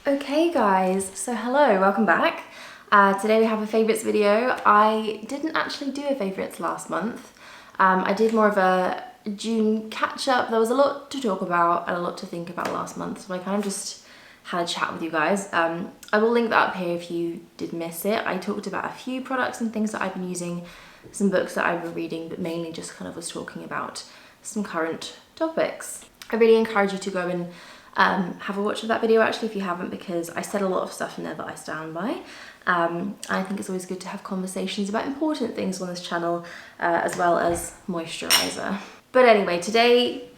Okay guys, so hello, welcome back. Today we have a favourites video. I didn't actually do a favourites last month. I did more of a June catch-up. There was a lot to talk about and a lot to think about last month, so I kind of just had a chat with you guys. I will link that up here if you did miss it. I talked about a few products and things that I've been using, some books that I've been reading, but mainly just kind of was talking about some current topics. I really encourage you to go and have a watch of that video actually if you haven't, because I said a lot of stuff in there that I stand by. I think it's always good to have conversations about important things on this channel, as well as moisturizer. But anyway, today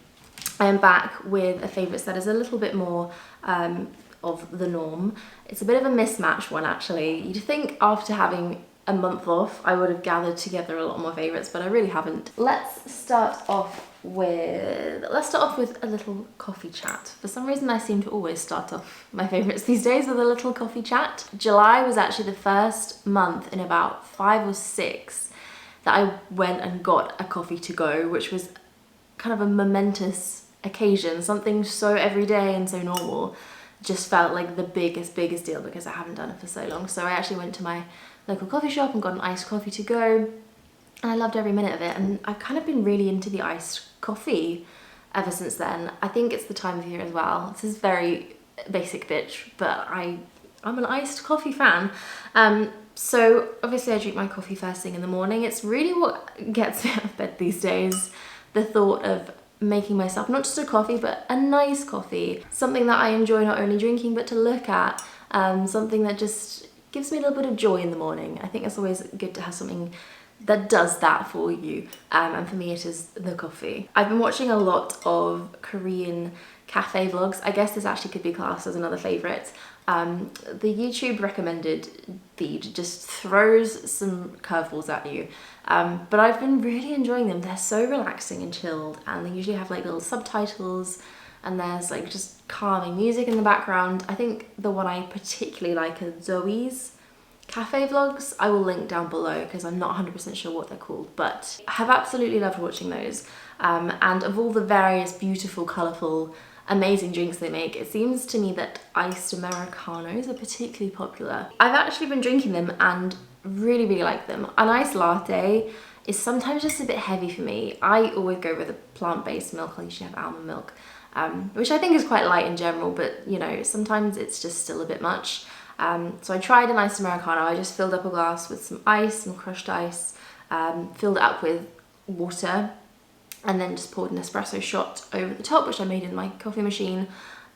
I am back with a favourites that is a little bit more of the norm. It's a bit of a mismatch one actually. You'd think after having a month off I would have gathered together a lot more favourites, but I really haven't. Let's start off with a little coffee chat. For some reason I seem to always start off my favourites these days with a little coffee chat. July was actually the first month in about 5 or 6 that I went and got a coffee to go, which was kind of a momentous occasion. Something so everyday and so normal just felt like the biggest deal because I haven't done it for so long. So I actually went to my local coffee shop and got an iced coffee to go, and I loved every minute of it. And I've kind of been really into the iced coffee ever since then. I think it's the time of year as well. This is very basic bitch, but I'm an iced coffee fan. So obviously I drink my coffee first thing in the morning. It's really what gets me out of bed these days. The thought of making myself not just a coffee, but a nice coffee. Something that I enjoy not only drinking, but to look at. Something that just gives me a little bit of joy in the morning. I think it's always good to have something that does that for you, and for me it is the coffee. I've been watching a lot of Korean cafe vlogs. I guess this actually could be classed as another favourite. The YouTube recommended feed just throws some curveballs at you, but I've been really enjoying them. They're so relaxing and chilled, and they usually have like little subtitles, and there's like just calming music in the background. I think the one I particularly like is Zoe's cafe vlogs. I will link down below because I'm not 100% sure what they're called, but I have absolutely loved watching those. And of all the various beautiful, colourful, amazing drinks they make, it seems to me that iced Americanos are particularly popular. I've actually been drinking them and really like them. An iced latte is sometimes just a bit heavy for me. I always go with a plant-based milk. I usually have almond milk, which I think is quite light in general, but you know, sometimes it's just still a bit much. So I tried an iced Americano. I just filled up a glass with some ice, some crushed ice, filled it up with water, and then just poured an espresso shot over the top, which I made in my coffee machine,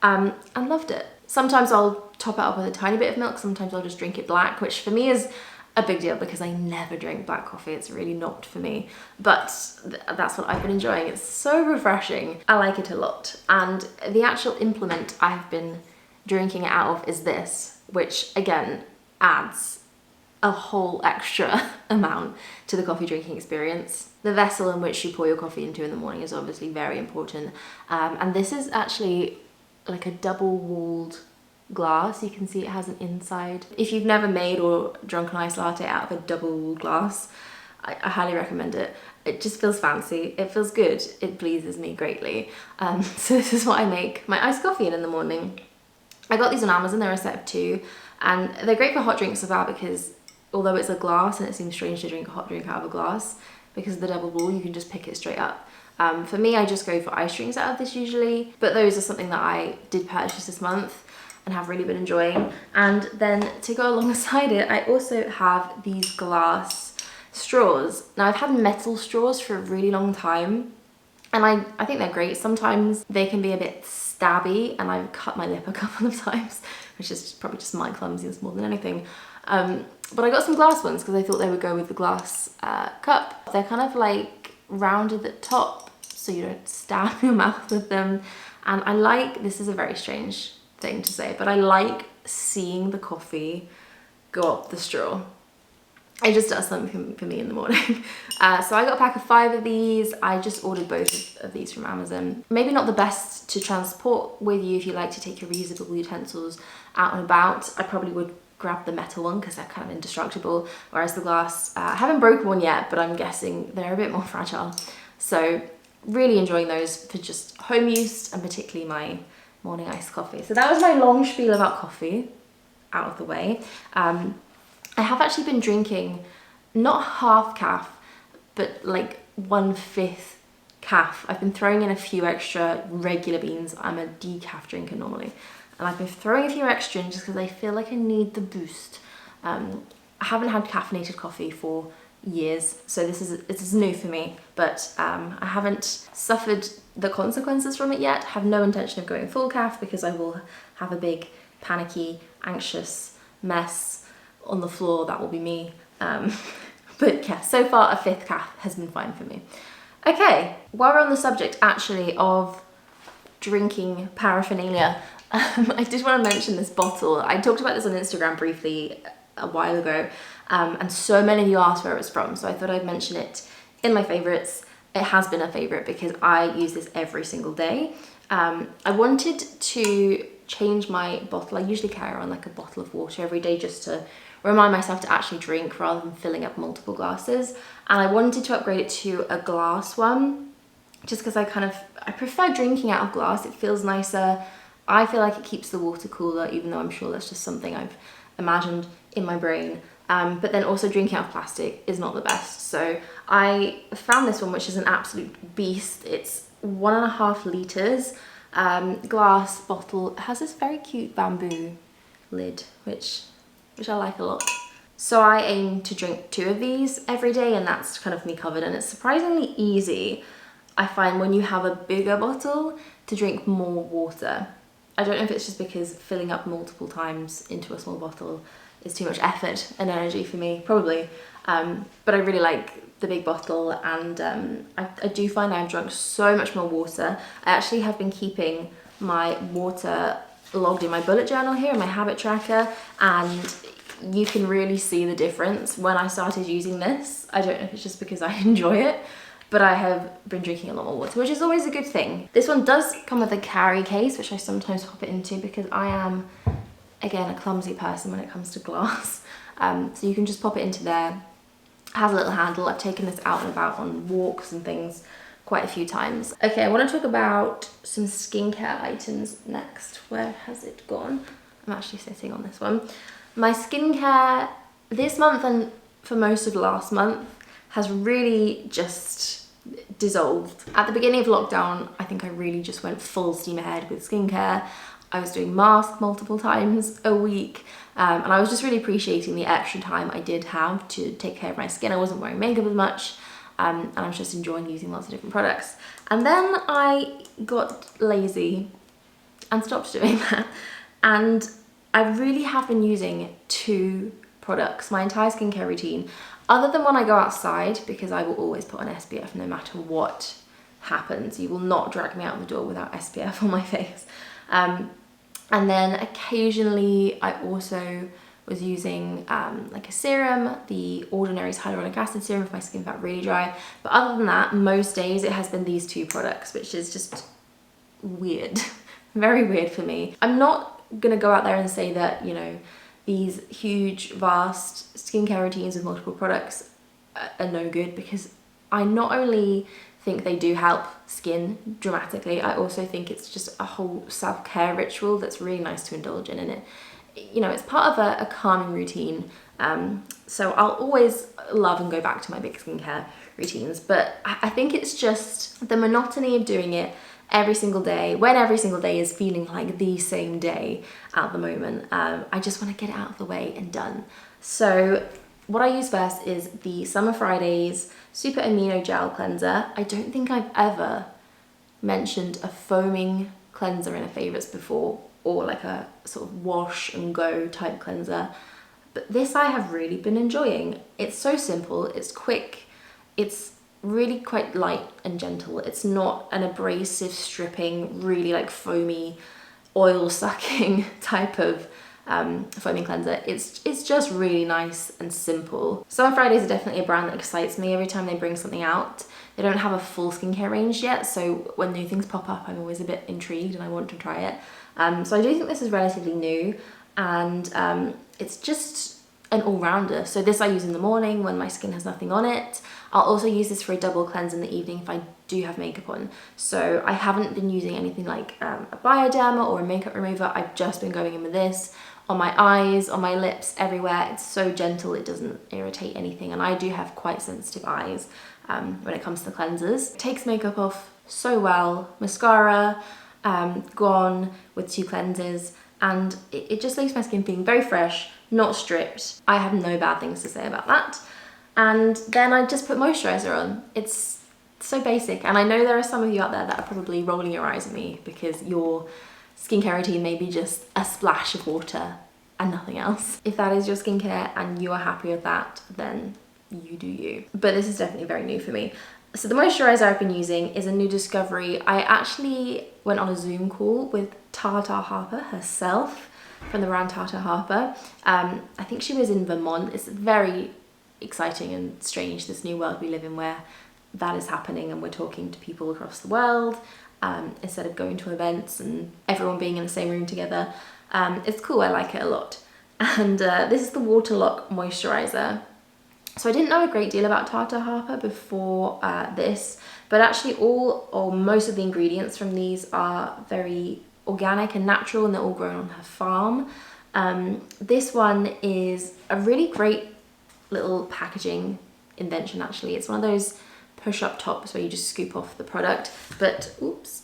and loved it. Sometimes I'll top it up with a tiny bit of milk, sometimes I'll just drink it black, which for me is a big deal because I never drink black coffee. It's really not for me, but that's what I've been enjoying. It's so refreshing. I like it a lot. And the actual implement I've been drinking it out of is this, which again adds a whole extra amount to the coffee drinking experience. The vessel in which you pour your coffee into in the morning is obviously very important, and this is actually like a double-walled glass. You can see it has an inside. If you've never made or drunk an iced latte out of a double-walled glass, I highly recommend it. It just feels fancy, it feels good, it pleases me greatly. So this is what I make my iced coffee in the morning. I got these on Amazon. They're a set of 2, and they're great for hot drinks as well, because although it's a glass and it seems strange to drink a hot drink out of a glass, because of the double wall, you can just pick it straight up. For me, I just go for ice drinks out of this usually, but those are something that I did purchase this month and have really been enjoying. And then to go alongside it, I also have these glass straws. Now I've had metal straws for a really long time, and I think they're great. Sometimes they can be a bit stabby, and I've cut my lip a couple of times, which is probably just my clumsiness more than anything. But I got some glass ones because I thought they would go with the glass cup. They're kind of like rounded at the top so you don't stab your mouth with them. And I like, this is a very strange thing to say, but I like seeing the coffee go up the straw. It just does something for me in the morning. So I got a pack of 5 of these. I just ordered both of these from Amazon. Maybe not the best to transport with you if you like to take your reusable utensils out and about. I probably would grab the metal one because they're kind of indestructible, whereas the glass, I haven't broken one yet, but I'm guessing they're a bit more fragile. So really enjoying those for just home use, and particularly my morning iced coffee. So that was my long spiel about coffee out of the way. I have actually been drinking not half calf, but like 1/5 calf. I've been throwing in a few extra regular beans. I'm a decaf drinker normally, and I've been throwing a few extra in just because I feel like I need the boost. I haven't had caffeinated coffee for years, so this is new for me, but I haven't suffered the consequences from it yet. Have no intention of going full calf because I will have a big panicky, anxious mess on the floor. That will be me. But yeah, so far a 5th calf has been fine for me. Okay, while we're on the subject actually of drinking paraphernalia, I did want to mention this bottle. I talked about this on Instagram briefly a while ago, and so many of you asked where it was from, so I thought I'd mention it in my favourites. It has been a favourite because I use this every single day. I wanted to change my bottle. I usually carry around like a bottle of water every day just to remind myself to actually drink rather than filling up multiple glasses, and I wanted to upgrade it to a glass one just because I prefer drinking out of glass. It feels nicer. I feel like it keeps the water cooler, even though I'm sure that's just something I've imagined in my brain. But then also drinking out of plastic is not the best. So I found this one, which is an absolute beast. It's 1.5 litres, glass bottle. It has this very cute bamboo lid, which I like a lot. So I aim to drink 2 of these every day, and that's kind of me covered. And it's surprisingly easy, I find, when you have a bigger bottle to drink more water. I don't know if it's just because filling up multiple times into a small bottle is too much effort and energy for me, probably. But I really like the big bottle, and I do find I've drunk so much more water. I actually have been keeping my water logged in my bullet journal here, in my habit tracker, and you can really see the difference when I started using this. I don't know if it's just because I enjoy it, but I have been drinking a lot more water, which is always a good thing. This one does come with a carry case, which I sometimes pop it into because I am, again, a clumsy person when it comes to glass. So you can just pop it into there. It has a little handle. I've taken this out and about on walks and things quite a few times. Okay, I want to talk about some skincare items next. Where has it gone? I'm actually sitting on this one. My skincare this month and for most of last month has really just dissolved. At the beginning of lockdown, I think I really just went full steam ahead with skincare. I was doing masks multiple times a week, and I was just really appreciating the extra time I did have to take care of my skin. I wasn't wearing makeup as much, and I was just enjoying using lots of different products. And then I got lazy and stopped doing that, and I really have been using 2 products my entire skincare routine, other than when I go outside, because I will always put on SPF no matter what happens. You will not drag me out the door without SPF on my face. And then occasionally I also was using like a serum, the Ordinary's hyaluronic acid serum if my skin felt really dry. But other than that, most days it has been these 2 products, which is just weird, very weird for me. I'm not gonna go out there and say that, you know, these huge, vast skincare routines with multiple products are no good, because I not only think they do help skin dramatically, I also think it's just a whole self-care ritual that's really nice to indulge in, and it, you know, it's part of a calming routine. So I'll always love and go back to my big skincare routines, but I think it's just the monotony of doing it every single day, when every single day is feeling like the same day at the moment. I just want to get it out of the way and done. So what I use first is the Summer Fridays Super Amino Gel Cleanser. I don't think I've ever mentioned a foaming cleanser in a favourites before, or like a sort of wash and go type cleanser. But this I have really been enjoying. It's so simple, it's quick, it's really quite light and gentle. It's not an abrasive, stripping, really like foamy, oil sucking type of foaming cleanser. It's just really nice and simple. Summer Fridays are definitely a brand that excites me every time they bring something out. They don't have a full skincare range yet, so when new things pop up, I'm always a bit intrigued and I want to try it. So I do think this is relatively new, and it's just an all-rounder. So this I use in the morning when my skin has nothing on it. I'll also use this for a double cleanse in the evening if I do have makeup on. So I haven't been using anything like a Bioderma or a makeup remover. I've just been going in with this on my eyes, on my lips, everywhere. It's so gentle, it doesn't irritate anything. And I do have quite sensitive eyes when it comes to cleansers. It takes makeup off so well. Mascara, gone with 2 cleansers, and it just leaves my skin feeling very fresh, not stripped. I have no bad things to say about that. And then I just put moisturizer on. It's so basic, and I know there are some of you out there that are probably rolling your eyes at me because your skincare routine may be just a splash of water and nothing else. If that is your skincare and you are happy with that, then you do you. But this is definitely very new for me. So the moisturizer I've been using is a new discovery. I actually went on a Zoom call with Tata Harper herself from the brand Tata Harper. I think she was in Vermont. It's very exciting and strange, this new world we live in where that is happening and we're talking to people across the world instead of going to events and everyone being in the same room together. It's cool, I like it a lot. And this is the Waterlook Moisturizer. So I didn't know a great deal about Tata Harper before this, but actually all or most of the ingredients from these are very organic and natural, and they're all grown on her farm. This one is a really great little packaging invention actually. It's one of those push-up tops where you just scoop off the product, but oops,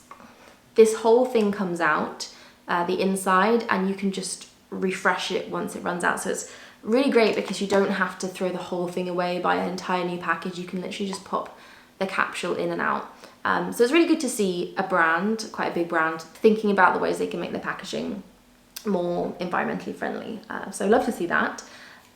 this whole thing comes out, the inside, and you can just refresh it once it runs out. So it's really great because you don't have to throw the whole thing away, buy an entire new package. You can literally just pop the capsule in and out. So it's really good to see a brand, quite a big brand, thinking about the ways they can make the packaging more environmentally friendly. So I love to see that.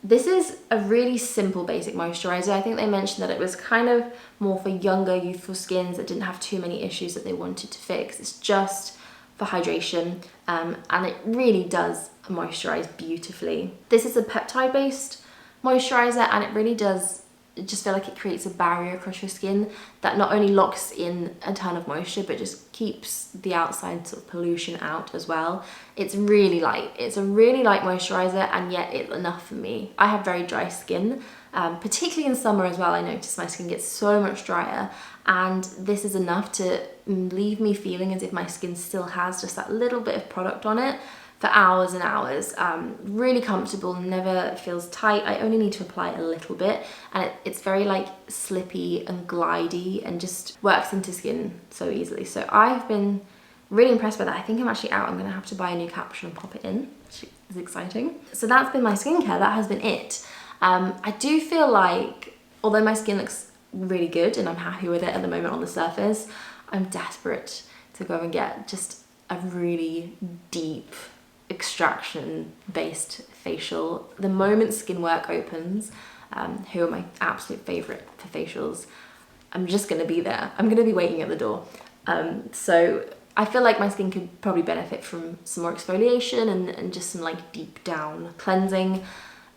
This is a really simple basic moisturizer. I think they mentioned that it was kind of more for younger, youthful skins that didn't have too many issues that they wanted to fix. It's just for hydration, and it really does moisturize beautifully. This is a peptide-based moisturizer, and it really does just feel like it creates a barrier across your skin that not only locks in a ton of moisture, but just keeps the outside sort of pollution out as well. It's really light. It's a really light moisturizer, and yet it's enough for me. I have very dry skin, particularly in summer as well. I notice my skin gets so much drier, and this is enough to leave me feeling as if my skin still has just that little bit of product on it for hours and hours. Really comfortable, never feels tight. I only need to apply a little bit, and it's very like slippy and glidey and just works into skin so easily. So I've been really impressed by that. I think I'm actually out. I'm gonna have to buy a new capsule and pop it in, which is exciting. So that's been my skincare, that has been it. I do feel like, although my skin looks really good and I'm happy with it at the moment on the surface, I'm desperate to go and get just a really deep extraction based facial. The moment skin work opens, who are my absolute favorite for facials, I'm just gonna be there. I'm gonna be waiting at the door. So I feel like my skin could probably benefit from some more exfoliation and just some like deep down cleansing.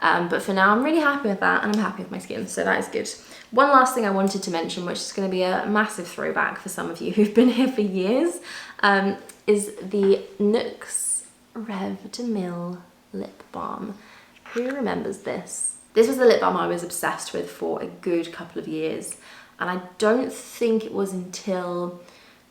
But for now I'm really happy with that, and I'm happy with my skin, so that is good. One last thing I wanted to mention, which is going to be a massive throwback for some of you who've been here for years, is the Nuxe Reve de Miel lip balm. Who remembers this? This was the lip balm I was obsessed with for a good couple of years, and I don't think it was until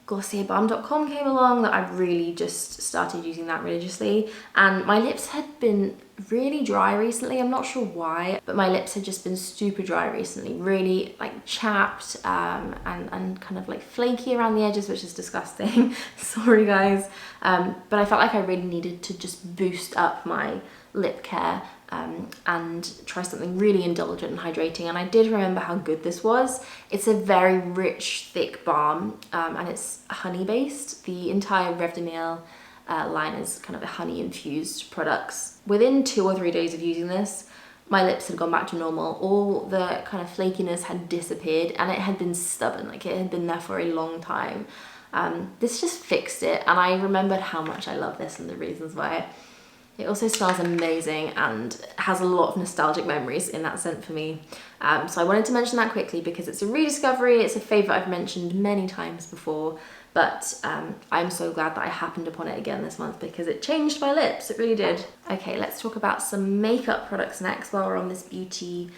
GlossierBalm.com came along that I really just started using that religiously. And my lips had been really dry recently. I'm not sure why, but my lips had just been super dry recently, really like chapped and kind of like flaky around the edges, which is disgusting. Sorry guys. But I felt like I really needed to just boost up my lip care and try something really indulgent and hydrating, and I did remember how good this was. It's a very rich, thick balm, and it's honey based. The entire Reve de Miel line is kind of a honey infused products. Within 2 or 3 days of using this, my lips had gone back to normal. All the kind of flakiness had disappeared, and it had been stubborn, like it had been there for a long time. This just fixed it, and I remembered how much I love this and the reasons why. It also smells amazing and has a lot of nostalgic memories in that scent for me. So I wanted to mention that quickly because it's a rediscovery. It's a favourite I've mentioned many times before, but I'm so glad that I happened upon it again this month because it changed my lips. It really did. Okay, let's talk about some makeup products next while we're on this beauty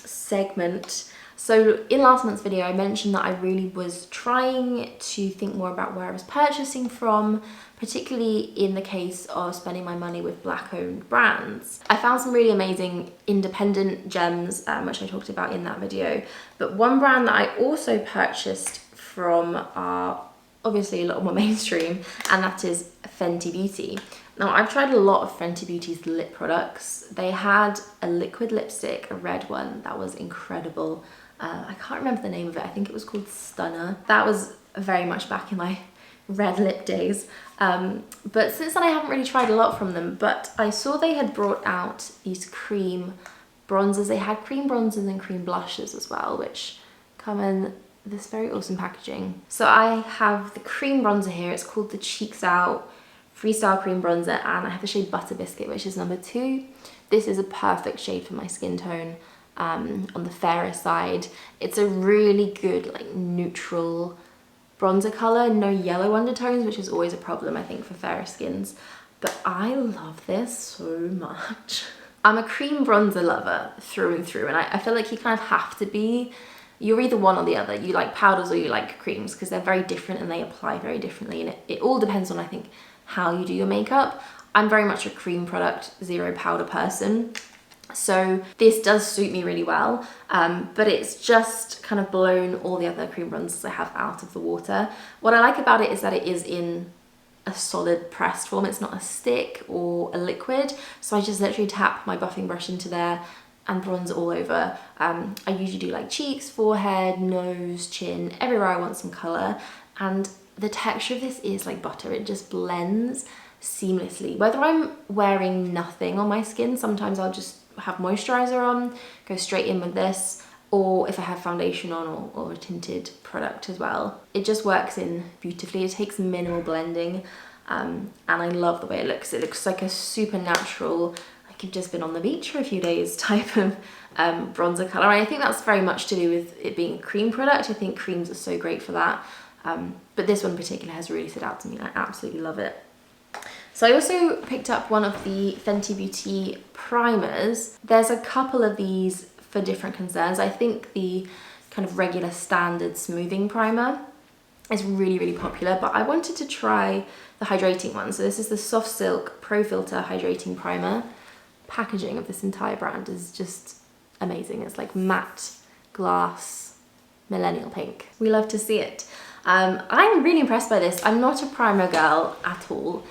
segment. So in last month's video, I mentioned that I really was trying to think more about where I was purchasing from, particularly in the case of spending my money with Black-owned brands. I found some really amazing independent gems, which I talked about in that video. But one brand that I also purchased from are obviously a lot more mainstream, and that is Fenty Beauty. Now, I've tried a lot of Fenty Beauty's lip products. They had a liquid lipstick, a red one, that was incredible. I can't remember the name of it. I think it was called Stunner. That was very much back in my red lip days. But since then I haven't really tried a lot from them, but I saw they had brought out these cream bronzers. They had cream bronzers and cream blushes as well, which come in this very awesome packaging. So I have the cream bronzer here. It's called the Cheeks Out Freestyle Cream Bronzer, and I have the shade Butta Biscuit, which is number 2. This is a perfect shade for my skin tone. On the fairer side. It's a really good like neutral bronzer colour, no yellow undertones, which is always a problem I think for fairer skins, but I love this so much. I'm a cream bronzer lover through and through, and I feel like you kind of have to be. You're either one or the other. You like powders or you like creams, because they're very different and they apply very differently, and it all depends on I think how you do your makeup. I'm very much a cream product, zero powder person. So this does suit me really well, but it's just kind of blown all the other cream bronzers I have out of the water. What I like about it is that it is in a solid pressed form. It's not a stick or a liquid. So I just literally tap my buffing brush into there and bronze all over. I usually do like cheeks, forehead, nose, chin, everywhere I want some colour. And the texture of this is like butter. It just blends seamlessly. Whether I'm wearing nothing on my skin, sometimes I'll just have moisturizer on, go straight in with this, or if I have foundation on or a tinted product as well. It just works in beautifully. It takes minimal blending, and I love the way it looks. It looks like a super natural, like you've just been on the beach for a few days type of bronzer colour. And I think that's very much to do with it being a cream product. I think creams are so great for that, but this one in particular has really stood out to me. I absolutely love it. So I also picked up one of the Fenty Beauty primers. There's a couple of these for different concerns. I think the kind of regular standard smoothing primer is really, really popular, but I wanted to try the hydrating one. So this is the Soft Silk Pro Filt'r Hydrating Primer. Packaging of this entire brand is just amazing. It's like glass millennial pink. We love to see it. I'm really impressed by this. I'm not a primer girl at all.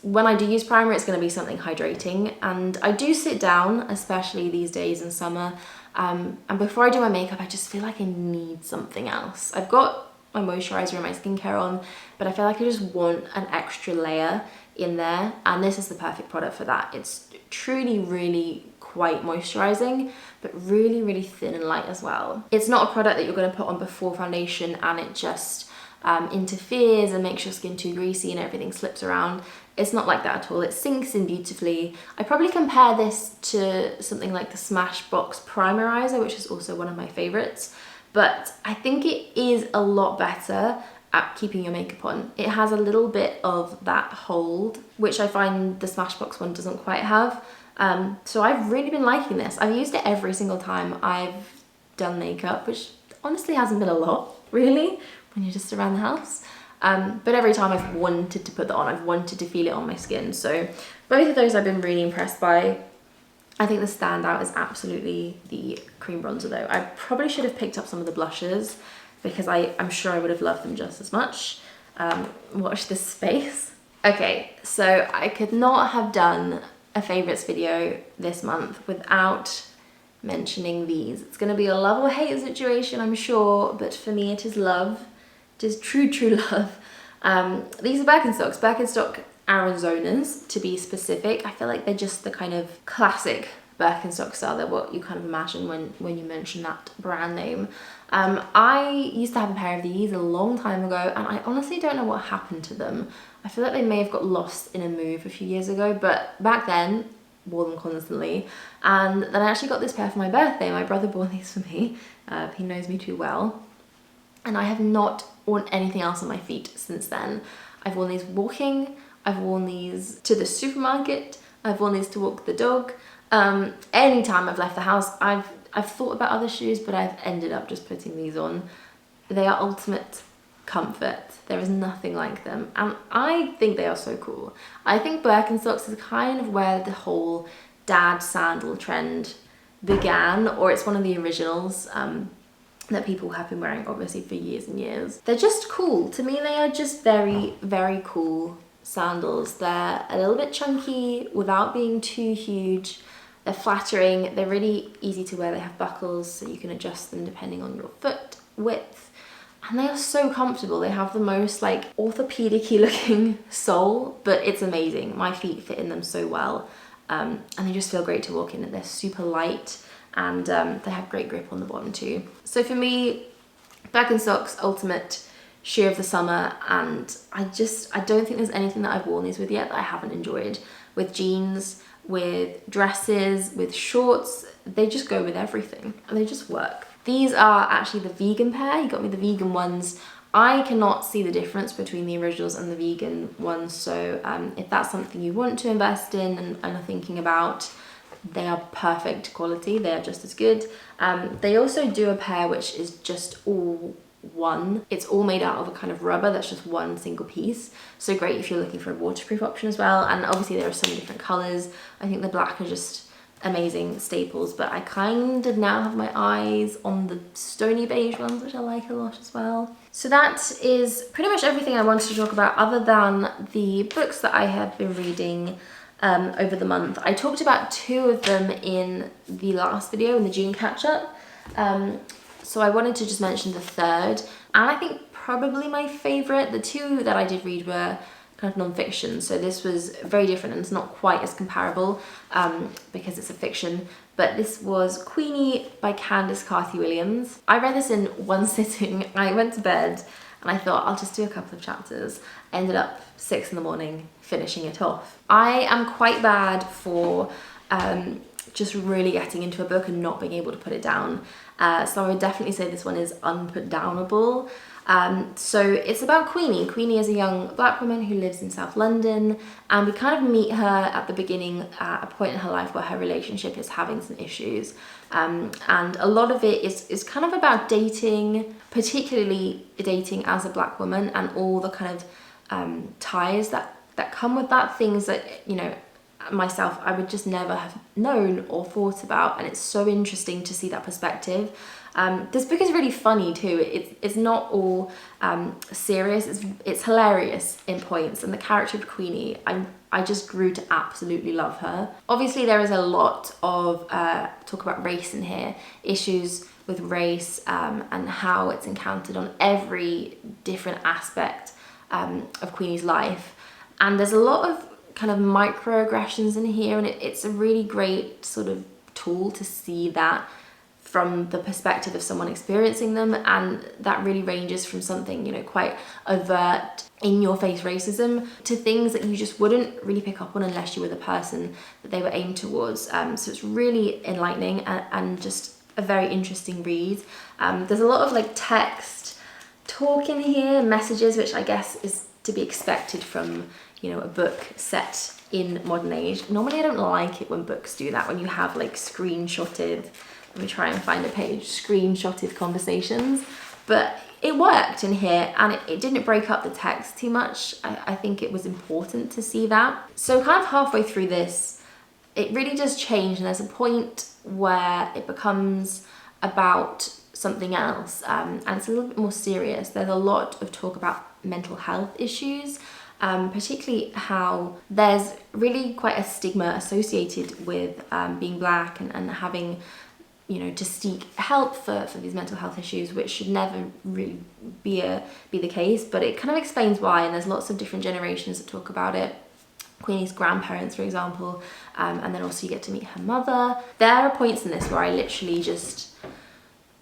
When I do use primer, it's going to be something hydrating, and I do sit down, especially these days in summer, and before I do my makeup I just feel like I need something else. I've got my moisturizer and my skincare on, but I feel like I just want an extra layer in there, and this is the perfect product for that. It's truly really quite moisturizing, but really, really thin and light as well. It's not a product that you're going to put on before foundation and it just interferes and makes your skin too greasy and everything slips around. It's not like that at all. It sinks in beautifully. I probably compare this to something like the Smashbox Primerizer, which is also one of my favorites, but I think it is a lot better at keeping your makeup on. It has a little bit of that hold, which I find the Smashbox one doesn't quite have. So I've really been liking this. I've used it every single time I've done makeup, which honestly hasn't been a lot, really, when you're just around the house. But every time I've wanted to put that on, I've wanted to feel it on my skin. So both of those I've been really impressed by. I think the standout is absolutely the cream bronzer though. I probably should have picked up some of the blushes because I'm sure I would have loved them just as much. Watch this space. Okay, so I could not have done a favourites video this month without mentioning these. It's going to be a love or hate situation, I'm sure, but for me it is love. It is true, true love. These are Birkenstocks, Birkenstock Arizonas to be specific. I feel like they're just the kind of classic Birkenstock style. They're what you kind of imagine when you mention that brand name. I used to have a pair of these a long time ago, and I honestly don't know what happened to them. I feel like they may have got lost in a move a few years ago, but back then, wore them constantly. And then I actually got this pair for my birthday. My brother bought these for me. He knows me too well. And I have not worn anything else on my feet since then. I've worn these walking, I've worn these to the supermarket, I've worn these to walk the dog. Anytime I've left the house, I've I've thought about other shoes, but I've ended up just putting these on. They are ultimate comfort. There is nothing like them, and I think they are so cool. I think Birkenstocks is kind of where the whole dad sandal trend began, or it's one of the originals that people have been wearing obviously for years and years. They're just cool. To me, they are just very, very cool sandals. They're a little bit chunky without being too huge. They're flattering. They're really easy to wear. They have buckles so you can adjust them depending on your foot width. And they are so comfortable. They have the most like orthopedic-y looking sole, but it's amazing. My feet fit in them so well. And they just feel great to walk in. They're super light, and they have great grip on the bottom too. So for me, Birkenstocks ultimate shoe of the summer, and I don't think there's anything that I've worn these with yet that I haven't enjoyed. With jeans, with dresses, with shorts, they just go with everything and they just work. These are actually the vegan pair. You got me the vegan ones. I cannot see the difference between the originals and the vegan ones, so if that's something you want to invest in and are thinking about, they are perfect quality. They are just as good. They also do a pair which is just all one. It's all made out of a kind of rubber that's just one single piece. So great if you're looking for a waterproof option as well. And obviously there are so many different colors. I think the black are just amazing staples, but I kind of now have my eyes on the stony beige ones, which I like a lot as well. So that is pretty much everything I wanted to talk about, other than the books that I have been reading over the month. I talked about 2 of them in the last video, in the June catch-up. So I wanted to just mention the third, and I think probably my favourite. The 2 that I did read were kind of non-fiction, so this was very different and it's not quite as comparable because it's a fiction, but this was Queenie by Candice Carty-Williams. I read this in one sitting. I went to bed and I thought I'll just do a couple of chapters. I ended up 6 in the morning finishing it off. I am quite bad for just really getting into a book and not being able to put it down, so I would definitely say this one is unputdownable. So it's about Queenie. Queenie is a young black woman who lives in South London, and we kind of meet her at the beginning at a point in her life where her relationship is having some issues. And a lot of it is kind of about dating, particularly dating as a black woman, and all the kind of ties that come with that, things that, you know, myself, I would just never have known or thought about, and it's so interesting to see that perspective. This book is really funny too. It's not all serious. It's hilarious in points, and the character of Queenie, I just grew to absolutely love her. Obviously there is a lot of talk about race in here, issues with race and how it's encountered on every different aspect of Queenie's life, and there's a lot of kind of microaggressions in here, and it's a really great sort of tool to see that from the perspective of someone experiencing them, and that really ranges from something, you know, quite overt, in-your-face racism to things that you just wouldn't really pick up on unless you were the person that they were aimed towards. So it's really enlightening and just a very interesting read. There's a lot of like text talk in here, messages, which I guess is to be expected from, you know, a book set in modern age. Normally I don't like it when books do that, when you have like screenshotted, let me try and find a page, screenshotted conversations, but it worked in here, and it didn't break up the text too much. I think it was important to see that. So kind of halfway through this, it really does change, and there's a point where it becomes about something else, and it's a little bit more serious. There's a lot of talk about mental health issues, particularly how there's really quite a stigma associated with being black and having, you know, to seek help for these mental health issues, which should never really be the case, but it kind of explains why, and there's lots of different generations that talk about it. Queenie's grandparents, for example, and then also you get to meet her mother. There are points in this where I literally just,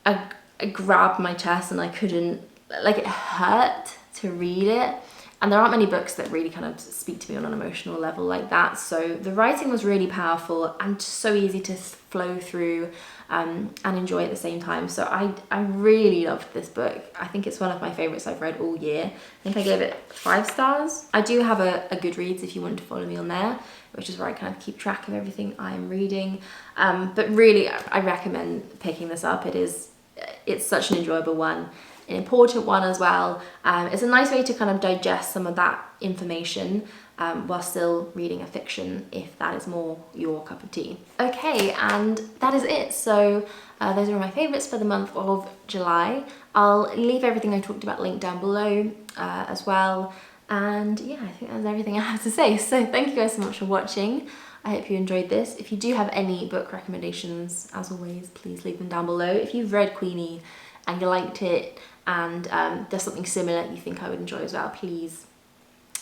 I grabbed my chest and I couldn't, like, it hurt to read it. And there aren't many books that really kind of speak to me on an emotional level like that. So the writing was really powerful and so easy to flow through and enjoy at the same time. So I really loved this book. I think it's one of my favorites I've read all year. I think I gave it 5 stars. I do have a Goodreads if you want to follow me on there, which is where I kind of keep track of everything I'm reading. But really, I recommend picking this up. It's such an enjoyable one, an important one as well. It's a nice way to kind of digest some of that information while still reading a fiction, if that is more your cup of tea. Okay, and that is it. So those are my favourites for the month of July. I'll leave everything I talked about linked down below as well. And yeah, I think that's everything I have to say. So thank you guys so much for watching. I hope you enjoyed this. If you do have any book recommendations, as always, please leave them down below. If you've read Queenie and you liked it, and there's something similar you think I would enjoy as well, please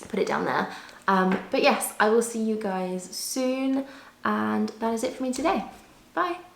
put it down there. But yes, I will see you guys soon, and that is it for me today. Bye.